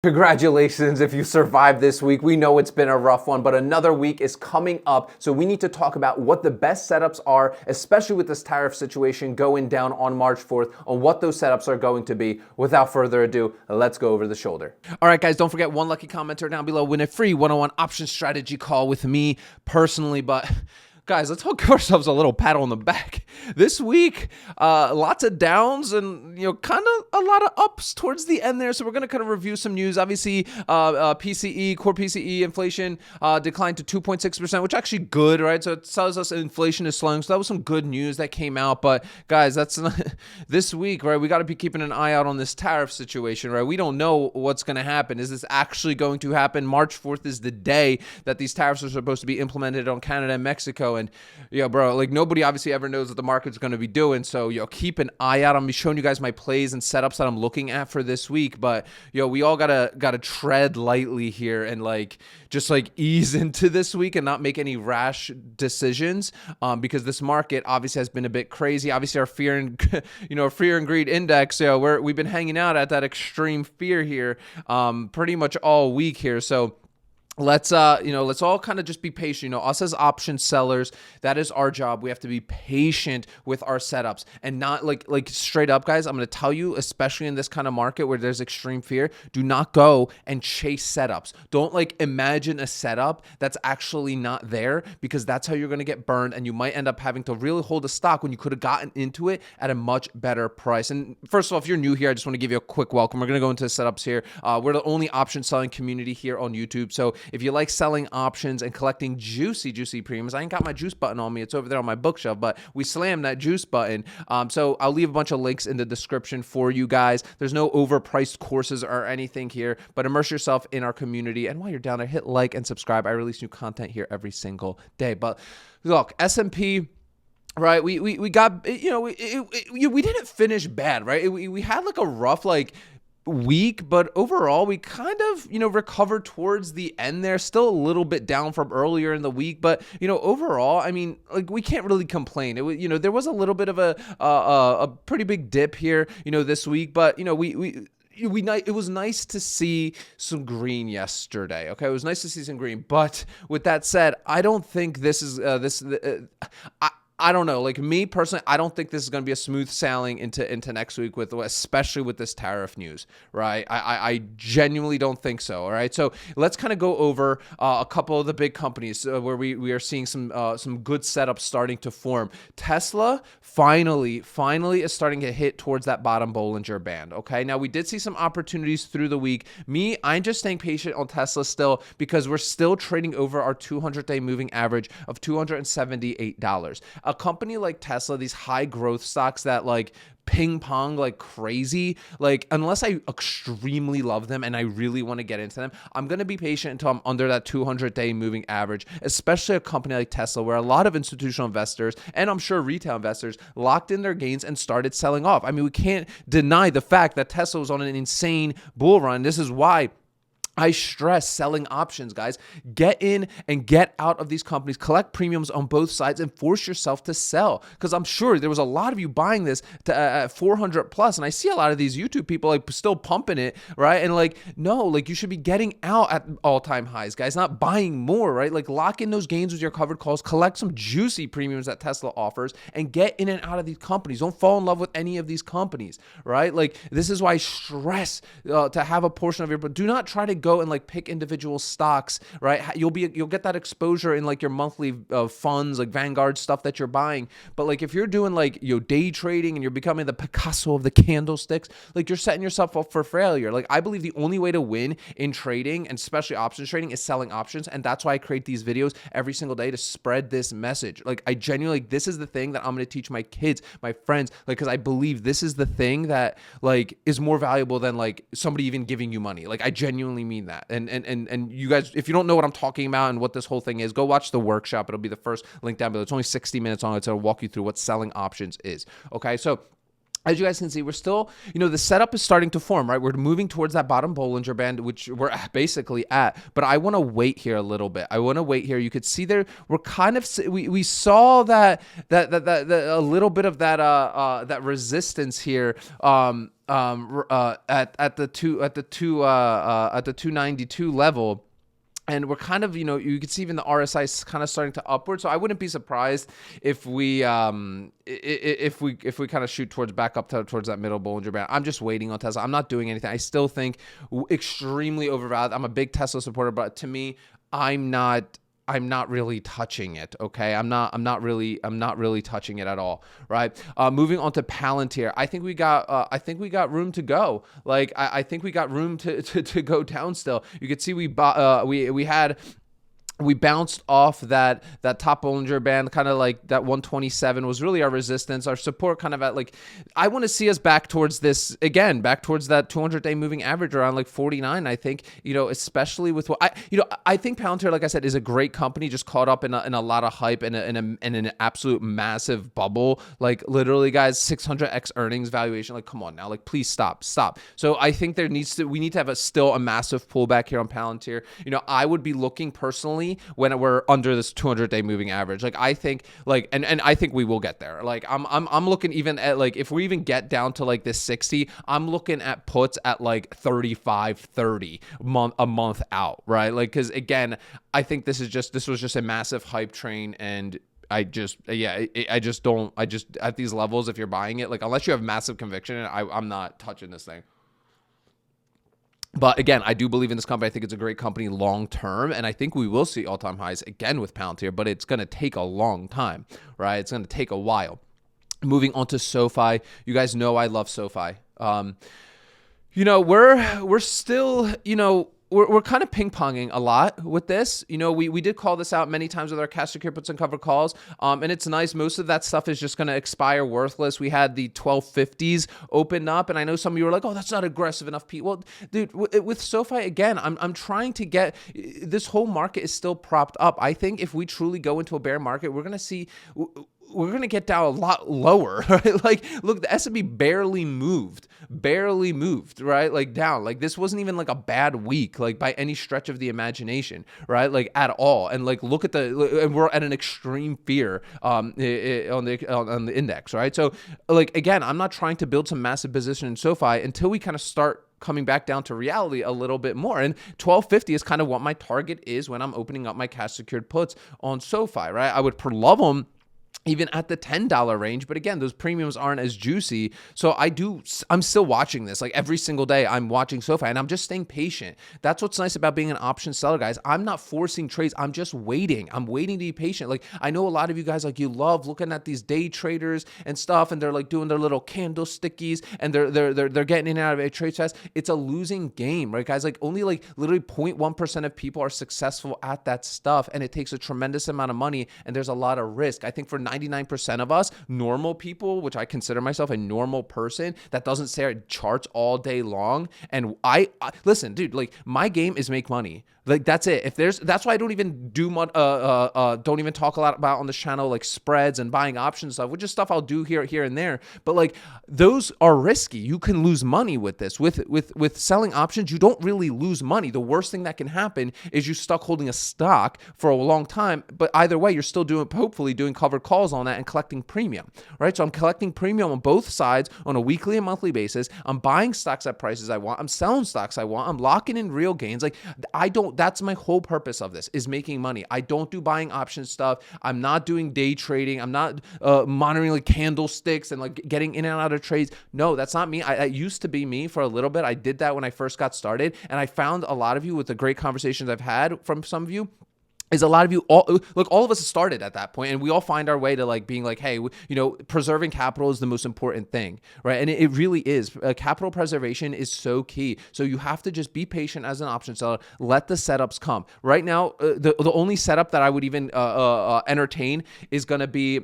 Congratulations if you survived this week. We know it's been a rough one, but another week is coming up. So we need to talk about what the best setups are, especially with this tariff situation going down on March 4th, on what those setups are going to be. Without further ado, let's go over the shoulder. All right, guys, don't forget one lucky commenter down below. Win a free one-on-one option strategy call with me personally, but guys, let's give ourselves a little pat on the back. This week, lots of downs and, kind of a lot of ups towards the end there. So we're going to kind of review some news. Obviously, PCE, core PCE inflation declined to 2.6%, which is actually good, right? So it tells us inflation is slowing. So that was some good news that came out. But guys, that's not, this week, right? We got to be keeping an eye out on this tariff situation, right? We don't know what's going to happen. Is this actually going to happen? March 4th is the day that these tariffs are supposed to be implemented on Canada and Mexico. And bro, like nobody obviously ever knows what the market's going to be doing. So, keep an eye out. I'm be showing you guys my plays and setups that I'm looking at for this week. But, we all gotta tread lightly here and just ease into this week and not make any rash decisions. Because this market obviously has been a bit crazy. Obviously, our fear and greed index. We've been hanging out at that extreme fear here, pretty much all week here. So let's all kind of just be patient. Us as option sellers, that is our job. We have to be patient with our setups and not like straight up, guys. I'm going to tell you, especially in this kind of market where there's extreme fear, do not go and chase setups. Don't imagine a setup that's actually not there, because that's how you're going to get burned, and you might end up having to really hold a stock when you could have gotten into it at a much better price. And first of all, if you're new here, I just want to give you a quick welcome. We're going to go into setups here. We're the only option selling community here on YouTube. So if you like selling options and collecting juicy premiums, I ain't got my juice button on me. It's over there on my bookshelf, but we slammed that juice button. So I'll leave a bunch of links in the description for you guys. There's no overpriced courses or anything here, but immerse yourself in our community. And while you're down there, hit like and subscribe. I release new content here every single day. But look, S&P, right? We got, we didn't finish bad, right? We had a rough, week, but overall we kind of recovered towards the end there. Still a little bit down from earlier in the week, but overall, I mean, we can't really complain. It was, there was a little bit of a pretty big dip here this week, but it was nice to see some green yesterday. Okay, it was nice to see some green, but with that said, I don't think this is I don't know. Me personally, I don't think this is going to be a smooth sailing into next week, especially with this tariff news, right? I genuinely don't think so. All right, so let's kind of go over a couple of the big companies where we are seeing some good setups starting to form. Tesla finally is starting to hit towards that bottom Bollinger Band. Okay, now we did see some opportunities through the week. I'm just staying patient on Tesla still, because we're still trading over our 200-day moving average of $278. A company like Tesla, these high growth stocks that ping pong like crazy, unless I extremely love them and I really want to get into them, I'm going to be patient until I'm under that 200-day moving average, especially a company like Tesla, where a lot of institutional investors and I'm sure retail investors locked in their gains and started selling off. I mean, we can't deny the fact that Tesla was on an insane bull run. This is why I stress selling options, guys. Get in and get out of these companies. Collect premiums on both sides and force yourself to sell. Because I'm sure there was a lot of you buying this at 400 plus, and I see a lot of these YouTube people still pumping it, right? And no, you should be getting out at all-time highs, guys, not buying more, right? Lock in those gains with your covered calls. Collect some juicy premiums that Tesla offers, and get in and out of these companies. Don't fall in love with any of these companies, right? This is why I stress to have a portion of your, but do not try to go and pick individual stocks, right? You'll get that exposure in your monthly funds, Vanguard stuff that you're buying. But if you're doing day trading and you're becoming the Picasso of the candlesticks, you're setting yourself up for failure. I believe the only way to win in trading, and especially options trading, is selling options. And that's why I create these videos every single day, to spread this message. I genuinely, this is the thing that I'm going to teach my kids, my friends, because I believe this is the thing that is more valuable than somebody even giving you money. I genuinely mean that. And you guys, if you don't know what I'm talking about and what this whole thing is, go watch the workshop. It'll be the first link down below. It's only 60 minutes long. It'll walk you through what selling options is. Okay, so as you guys can see, we're still, the setup is starting to form, right? We're moving towards that bottom Bollinger Band, which we're basically at. But I want to wait here a little bit. You could see there, we're kind of, we saw that a little bit of that resistance here. at the 292 level. And we're kind of, you can see even the RSI is kind of starting to upward. So I wouldn't be surprised if we kind of shoot back up towards that middle Bollinger Band. I'm just waiting on Tesla. I'm not doing anything. I still think extremely overvalued. I'm a big Tesla supporter, but to me, I'm not really touching it. Okay. I'm not really touching it at all. Right. Moving on to Palantir. I think we got room to go. Like, I think we got room to go down still. You could see we bounced off that top Bollinger Band, kind of like that 127 was really our resistance, our support kind of at like, I want to see us back towards that 200-day moving average around like 49. I think, especially with what I think Palantir, like I said, is a great company, just caught up in a lot of hype and an absolute massive bubble. Like literally guys, 600x earnings valuation. Like, come on now, like please stop. So I think we need to have still a massive pullback here on Palantir. I would be looking personally when we're under this 200-day moving average. Like I think and I think we will get there. Like I'm looking even at like, if we even get down to like this 60, I'm looking at puts at like 35-30 a month out, right? Like, cause again, I think this was just a massive hype train, and at these levels, if you're buying it, like unless you have massive conviction, I'm not touching this thing. But again, I do believe in this company. I think it's a great company long term, and I think we will see all-time highs again with Palantir, but it's going to take a long time, right? It's going to take a while. Moving on to SOFI. You guys know I love SOFI. We're still, we're kind of ping-ponging a lot with this. We did call this out many times with our cash secure puts and cover calls. And it's nice. Most of that stuff is just going to expire worthless. We had the 1250s open up, and I know some of you were like, oh, that's not aggressive enough, Pete. Well, dude, with SOFI, again, I'm trying to get, this whole market is still propped up. I think if we truly go into a bear market, we're going to get down a lot lower, right? Like, look, the S&P barely moved, right? Like down, like this wasn't even like a bad week, like by any stretch of the imagination, right? Like at all. And like, look at and we're at an extreme fear on the index, right? So like, again, I'm not trying to build some massive position in SOFI until we kind of start coming back down to reality a little bit more. And 1250 is kind of what my target is when I'm opening up my cash secured puts on SOFI, right? I would love them even at the $10 range. But again, those premiums aren't as juicy. So I'm still watching this. Like every single day I'm watching SOFI, and I'm just staying patient. That's what's nice about being an option seller, guys. I'm not forcing trades. I'm just waiting. I'm waiting to be patient. Like I know a lot of you guys, like you love looking at these day traders and stuff, and they're like doing their little candlestickies, and they're getting in and out of a trade fast. It's a losing game, right, guys? Like only like literally 0.1% of people are successful at that stuff, and it takes a tremendous amount of money, and there's a lot of risk. I think for 99% of us, normal people, which I consider myself a normal person that doesn't stare at charts all day long. And I listen, dude, like my game is make money. Like that's it. That's why I don't even don't even talk a lot about on this channel, like spreads and buying options stuff, which is stuff I'll do here and there. But like those are risky. You can lose money with this. With selling options, you don't really lose money. The worst thing that can happen is you stuck holding a stock for a long time. But either way, you're still hopefully doing covered calls on that and collecting premium, right? So I'm collecting premium on both sides on a weekly and monthly basis. I'm buying stocks at prices I want. I'm selling stocks I want. I'm locking in real gains. Like that's my whole purpose of this, is making money. I don't do buying option stuff. I'm not doing day trading. I'm not monitoring like candlesticks and like getting in and out of trades. No, that's not me. I used to be me for a little bit. I did that when I first got started. And I found a lot of you with the great conversations I've had from some of you, is a lot of you, all of us started at that point, and we all find our way to like being like, hey, preserving capital is the most important thing, right? And it really is. Capital preservation is so key. So you have to just be patient as an option seller. Let the setups come. Right now, the only setup that I would even entertain is gonna be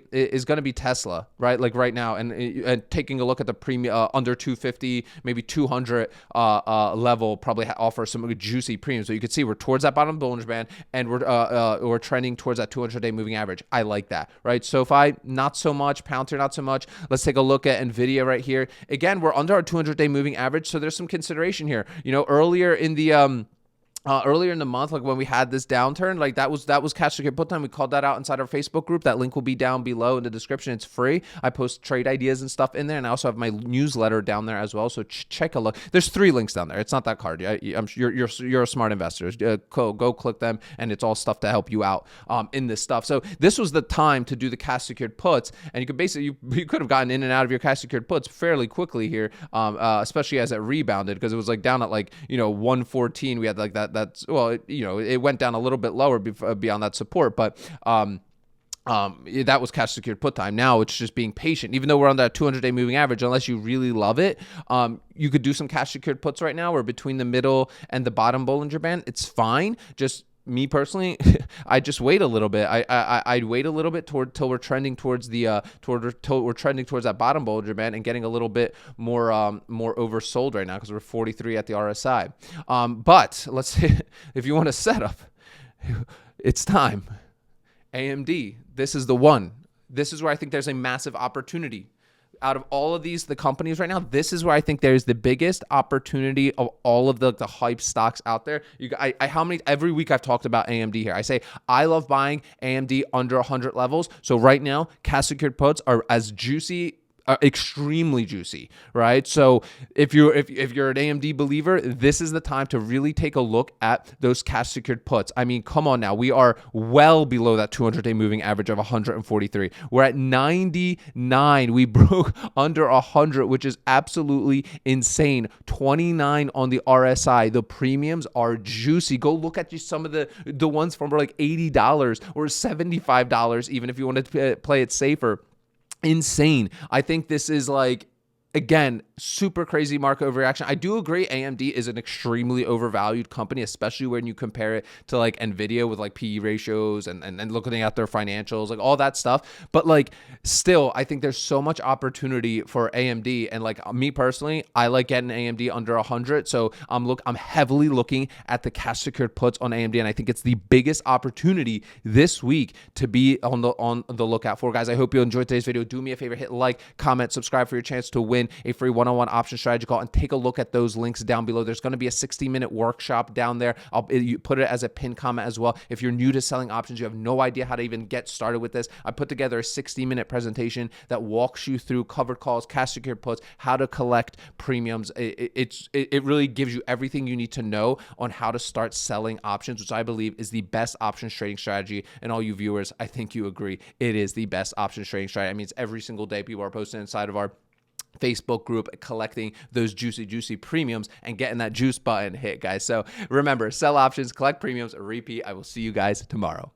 Tesla, right? Like right now, and taking a look at the premium under 250, maybe 200 level, probably offer some juicy premiums. So you can see we're towards that bottom Bollinger Band, and we're trending towards that 200-day moving average. I like that, right? SOFI, not so much. Palantir, not so much. Let's take a look at NVDA right here. Again, we're under our 200-day moving average, so there's some consideration here. Earlier in the earlier in the month, like when we had this downturn, like that was cash secured put time. We called that out inside our Facebook group. That link will be down below in the description. It's free. I post trade ideas and stuff in there, and I also have my newsletter down there as well. So check a look. There's 3 links down there. It's not that hard. I'm sure you're a smart investor. Go click them, and it's all stuff to help you out in this stuff. So this was the time to do the cash secured puts, and you could basically you could have gotten in and out of your cash secured puts fairly quickly here, especially as it rebounded, because it was like down at like 114. We had like that. That's it went down a little bit lower beyond that support, but that was cash secured put time. Now it's just being patient. Even though we're on that 200-day moving average, unless you really love it, you could do some cash secured puts right now. We're between the middle and the bottom Bollinger Band. It's fine. Just me personally, I just wait a little bit. I'd wait a little bit till we're trending towards the till we're trending towards that bottom Bollinger Band and getting a little bit more oversold right now because we're 43 at the RSI. But let's say if you want to set up, it's time. AMD, this is the one. This is where I think there's a massive opportunity. Out of all of the companies right now, this is where I think there's the biggest opportunity of all of the hype stocks out there. Every week I've talked about AMD here. I say I love buying AMD under 100 levels. So right now, cash secured puts are as juicy, extremely juicy, right? So if you're an AMD believer, this is the time to really take a look at those cash secured puts. I mean, come on now. We are well below that 200-day moving average of 143. We're at 99. We broke under 100, which is absolutely insane. 29 on the RSI. The premiums are juicy. Go look at just some of the ones from like $80 or $75, even if you want to play it safer. Insane. I think this is like, again, super crazy market overreaction. I do agree AMD is an extremely overvalued company, especially when you compare it to like NVIDIA with like PE ratios and looking at their financials, like all that stuff. But like still, I think there's so much opportunity for AMD. And like me personally, I like getting AMD under 100. So I'm heavily looking at the cash secured puts on AMD. And I think it's the biggest opportunity this week to be on the lookout for. Guys, I hope you enjoyed today's video. Do me a favor, hit like, comment, subscribe for your chance to win a free one-on-one option strategy call, and take a look at those links down below. There's going to be a 60-minute workshop down there. You put it as a pinned comment as well. If you're new to selling options, you have no idea how to even get started with this, I put together a 60-minute presentation that walks you through covered calls, cash secured puts, how to collect premiums. It really gives you everything you need to know on how to start selling options, which I believe is the best options trading strategy. And all you viewers, I think you agree, it is the best options trading strategy. I mean, it's every single day people are posting inside of our Facebook group, collecting those juicy premiums and getting that juice button hit, guys. So remember, sell options, collect premiums, repeat. I will see you guys tomorrow.